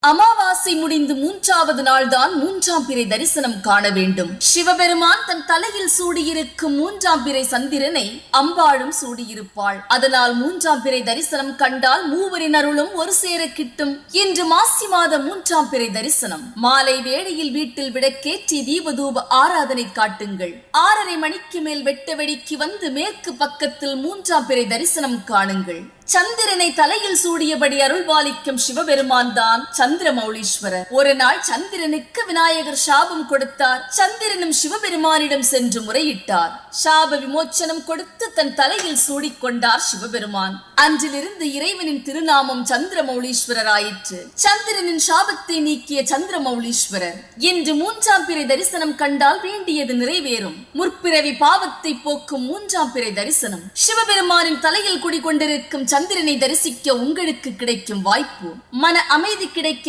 அமாவாசை முடிந்து மூன்றாவது நாள்தான் மூன்றாம் பிறை தரிசனம் காண வேண்டும். சிவபெருமான் தன் தலையில் சூடியிருக்கும் மூன்றாம் பிறை சந்திரனை அம்பாளும் சூடியிருப்பாள். அதனால் மூன்றாம் பிறை தரிசனம் கண்டால் மூவரின் அருளும் ஒரு சேர கிட்டும். இன்று மாசி மாத மூன்றாம் பிறை தரிசனம். மாலை வேளையில் வீட்டில் விளக்கேற்றி தீபதூப ஆராதனை காட்டுங்கள். 6:30 மணிக்கு மேல் வெட்ட வெடிக்கு வந்து மேற்கு பக்கத்தில் மூன்றாம் பிறை தரிசனம் காணுங்கள். சந்திரனை தலையில் சூடியபடி அருள்பாலிக்கும் சிவபெருமான் தான் சந்திரமௌலீஸ்வரர். ஒரு நாள் சந்திரனுக்கு விநாயகர் சாபம் கொடுத்தார். சந்திரனும் சிவபெருமானிடம் சென்று முறையிட்டார். சாப விமோச்சனம் கொடுத்து தன் தலையில் சூடிக்கொண்டார் சிவபெருமான். அன்றிலிருந்து இறைவனின் திருநாமம் சந்திரமௌலீஸ்வரர் ஆயிற்று. சந்திரனின் சாபத்தை நீக்கிய சந்திரமௌலீஸ்வரர். இன்று மூன்றாம் பிறை தரிசனம் கண்டால் வேண்டியது நிறைவேறும். முற்பிறவி பாவத்தை போக்கும் மூன்றாம் பிறை தரிசனம். சிவபெருமானின் தலையில் குடிகொண்டிருக்கும் சந்திரனை தரிசிக்க உங்களுக்கு கிடைக்கும் வாய்ப்பு. மன அமைதி கிடைக்க